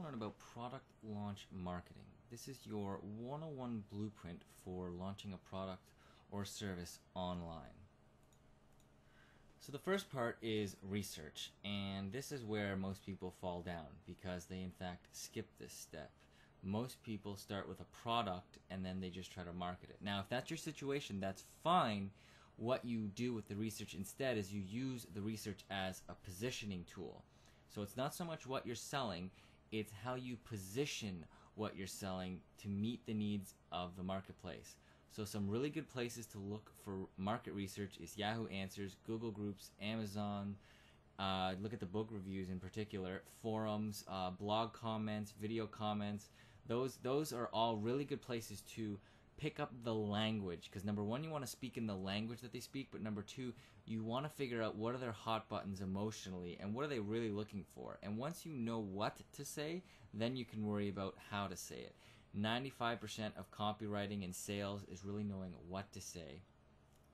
learn about product launch marketing. This is your 101 blueprint for launching a product or service online. So the first part is research, and this is where most people fall down because they in fact skip this step. Most people start with a product and then they just try to market it. Now, if that's your situation, that's fine. What you do with the research instead is you use the research as a positioning tool. So it's not so much what you're selling, it's how you position what you're selling to meet the needs of the marketplace. So some really good places to look for market research is Yahoo Answers, Google Groups, Amazon. Look at the book reviews in particular, forums, blog comments, video comments. Those are all really good places to pick up the language, because number one, you want to speak in the language that they speak, but number two, you want to figure out what are their hot buttons emotionally and what are they really looking for. And once you know what to say, then you can worry about how to say it. 95% of copywriting and sales is really knowing what to say,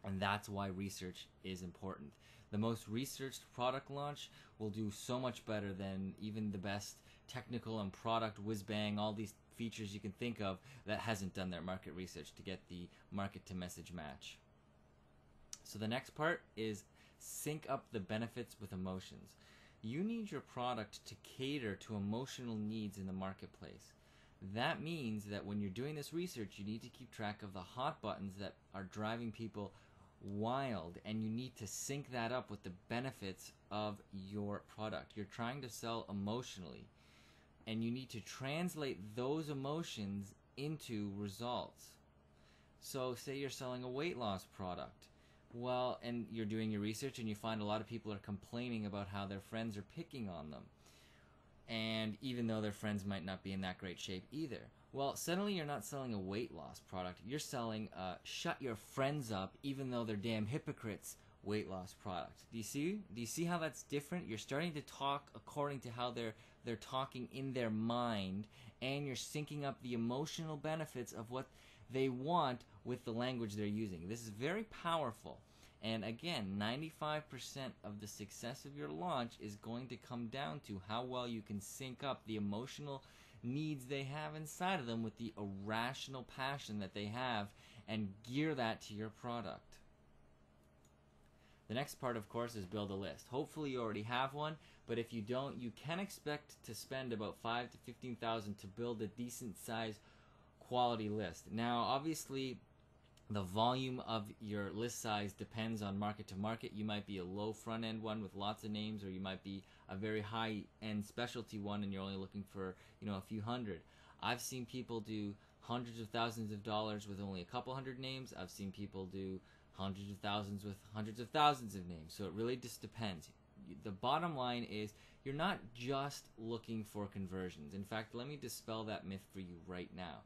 and that's why research is important. The most researched product launch will do so much better than even the best technical and product whizbang, all these features you can think of, that hasn't done their market research to get the market to message match. So the next part is sync up the benefits with emotions. You need your product to cater to emotional needs in the marketplace. That means that when you're doing this research, you need to keep track of the hot buttons that are driving people wild, and you need to sync that up with the benefits of your product. You're trying to sell emotionally, and you need to translate those emotions into results. So say you're selling a weight loss product. Well, and you're doing your research and you find a lot of people are complaining about how their friends are picking on them. And even though their friends might not be in that great shape either. Well, suddenly you're not selling a weight loss product. You're selling a shut your friends up even though they're damn hypocrites weight loss product. Do you see how that's different? You're starting to talk according to how they're talking in their mind, and you're syncing up the emotional benefits of what they want with the language they're using. This is very powerful. And again, 95% of the success of your launch is going to come down to how well you can sync up the emotional needs they have inside of them with the irrational passion that they have and gear that to your product. The next part, of course, is build a list. Hopefully you already have one, but if you don't, you can expect to spend about $5,000 to $15,000 to build a decent size quality list. Now, obviously, the volume of your list size depends on market to market. You might be a low front end one with lots of names, or you might be a very high end specialty one and you're only looking for, a few hundred. I've seen people do hundreds of thousands of dollars with only a couple hundred names. I've seen people do hundreds of thousands with hundreds of thousands of names. So it really just depends. The bottom line is you're not just looking for conversions. In fact, let me dispel that myth for you right now.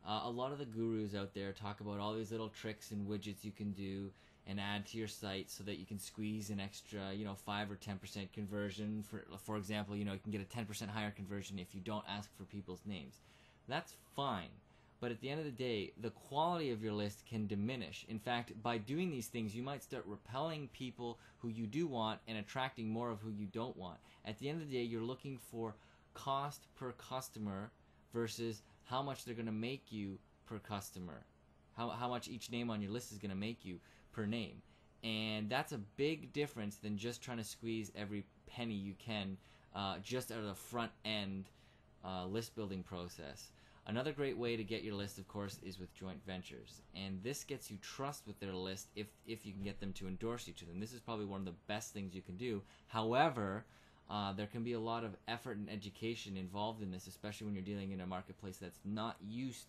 A lot of the gurus out there talk about all these little tricks and widgets you can do and add to your site so that you can squeeze an extra, 5 or 10% conversion. For example, you can get a 10% higher conversion if you don't ask for people's names. That's fine. But at the end of the day, the quality of your list can diminish. In fact, by doing these things, you might start repelling people who you do want and attracting more of who you don't want. At the end of the day, you're looking for cost per customer versus how much they're going to make you per customer, how much each name on your list is going to make you per name. And that's a big difference than just trying to squeeze every penny you can just out of the front end list building process. Another great way to get your list, of course, is with joint ventures. And this gets you trust with their list if you can get them to endorse you to them. This is probably one of the best things you can do. However, there can be a lot of effort and education involved in this, especially when you're dealing in a marketplace that's not used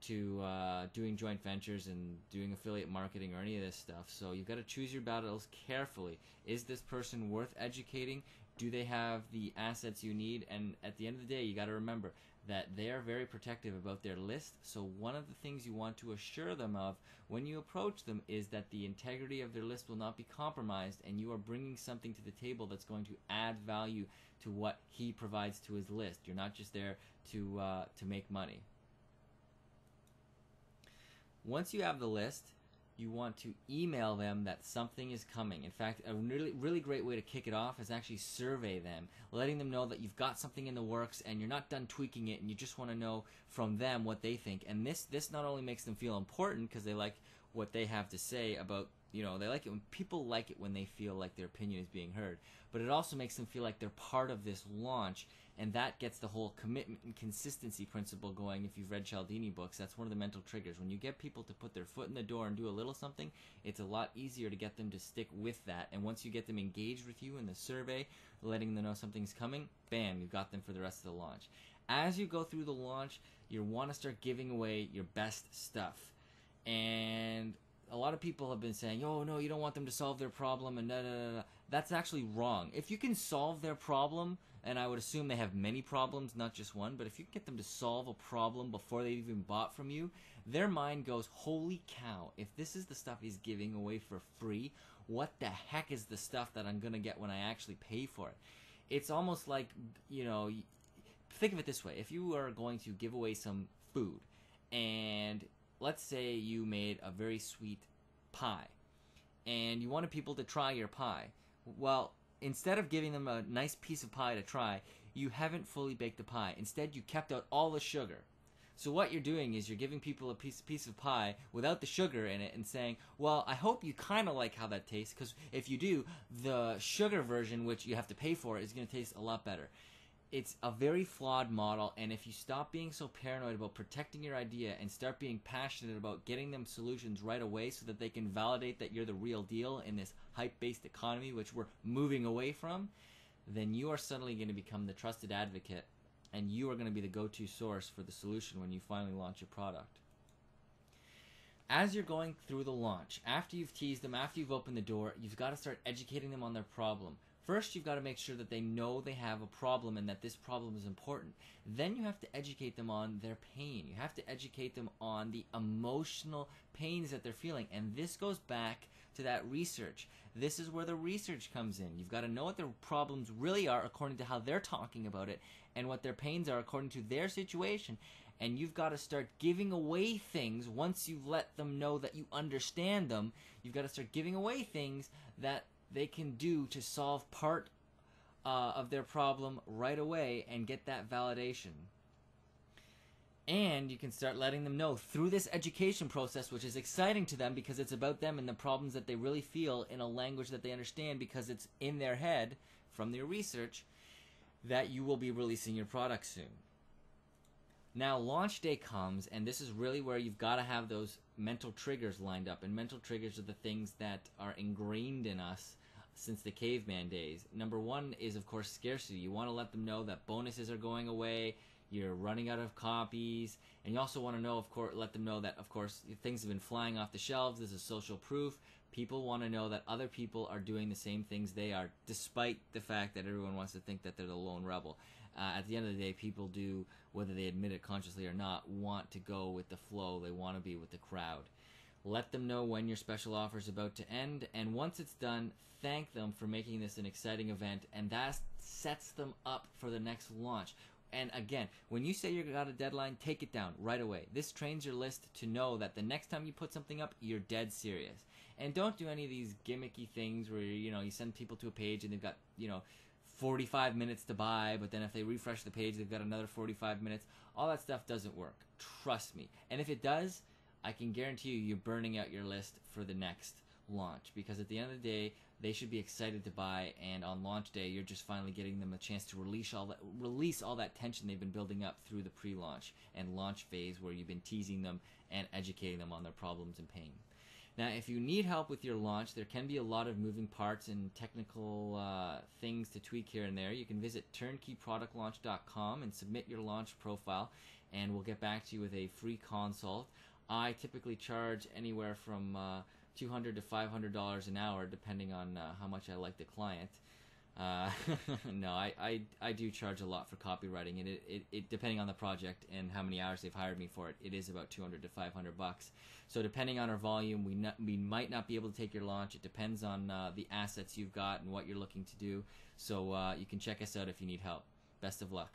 to doing joint ventures and doing affiliate marketing or any of this stuff. So you've got to choose your battles carefully. Is this person worth educating? Do they have the assets you need? And at the end of the day, you got to remember that they are very protective about their list. So one of the things you want to assure them of when you approach them is that the integrity of their list will not be compromised, and you are bringing something to the table that's going to add value to what he provides to his list. You're not just there to make money. Once you have the list, you want to email them that something is coming. In fact, a really great way to kick it off is actually survey them, letting them know that you've got something in the works and you're not done tweaking it and you just want to know from them what they think. And this not only makes them feel important because they like what they have to say about, they like it when people like it when they feel like their opinion is being heard, but it also makes them feel like they're part of this launch, and that gets the whole commitment and consistency principle going. If you've read Cialdini books, that's one of the mental triggers. When you get people to put their foot in the door and do a little something, it's a lot easier to get them to stick with that. And once you get them engaged with you in the survey, letting them know something's coming, bam, you've got them for the rest of the launch. As you go through the launch, you want to start giving away your best stuff. And a lot of people have been saying, oh no, you don't want them to solve their problem and da. That's actually wrong. If you can solve their problem, and I would assume they have many problems, not just one, but if you can get them to solve a problem before they've even bought from you, their mind goes, holy cow, if this is the stuff he's giving away for free, what the heck is the stuff that I'm going to get when I actually pay for it? It's almost like, think of it this way. If you are going to give away some food, and let's say you made a very sweet pie, and you wanted people to try your pie. Well, instead of giving them a nice piece of pie to try, you haven't fully baked the pie. Instead, you kept out all the sugar. So what you're doing is you're giving people a piece of pie without the sugar in it and saying, well, I hope you kind of like how that tastes, because if you do, the sugar version, which you have to pay for, is going to taste a lot better. It's a very flawed model, and if you stop being so paranoid about protecting your idea and start being passionate about getting them solutions right away so that they can validate that you're the real deal in this hype-based economy, which we're moving away from, then you are suddenly going to become the trusted advocate, and you are going to be the go-to source for the solution when you finally launch your product. As you're going through the launch, after you've teased them, after you've opened the door, you've got to start educating them on their problem. First, you've got to make sure that they know they have a problem and that this problem is important. Then you have to educate them on their pain. You have to educate them on the emotional pains that they're feeling. And this goes back to that research. This is where the research comes in. You've got to know what their problems really are according to how they're talking about it, and what their pains are according to their situation. And you've got to start giving away things once you've let them know that you understand them. You've got to start giving away things that they can do to solve part of their problem right away and get that validation. And you can start letting them know through this education process, which is exciting to them because it's about them and the problems that they really feel in a language that they understand because it's in their head from their research, that you will be releasing your product soon. Now, launch day comes, and this is really where you've got to have those mental triggers lined up. And mental triggers are the things that are ingrained in us since the caveman days. Number one is, of course, scarcity. You want to let them know that bonuses are going away, you're running out of copies, and you also want to know, of course, let them know that, of course, things have been flying off the shelves. This is social proof. People want to know that other people are doing the same things they are, despite the fact that everyone wants to think that they're the lone rebel. At the end of the day, people do, whether they admit it consciously or not, want to go with the flow. They want to be with the crowd. Let them know when your special offer is about to end, and once it's done, thank them for making this an exciting event, and that sets them up for the next launch. And again, when you say you've got a deadline, take it down right away. This trains your list to know that the next time you put something up, you're dead serious. And don't do any of these gimmicky things where, you send people to a page and they've got, 45 minutes to buy, but then if they refresh the page, they've got another 45 minutes. All that stuff doesn't work. Trust me. And if it does, I can guarantee you're burning out your list for the next launch, because at the end of the day, they should be excited to buy, and on launch day, you're just finally getting them a chance to release all that tension they've been building up through the pre-launch and launch phase, where you've been teasing them and educating them on their problems and pain. Now, if you need help with your launch, there can be a lot of moving parts and technical things to tweak here and there. You can visit turnkeyproductlaunch.com and submit your launch profile, and we'll get back to you with a free consult. I typically charge anywhere from $200 to $500 an hour, depending on how much I like the client. No, I do charge a lot for copywriting, and it depending on the project and how many hours they've hired me for it, it is about $200 to $500. So depending on our volume, we might not be able to take your launch. It depends on the assets you've got and what you're looking to do. So you can check us out if you need help. Best of luck.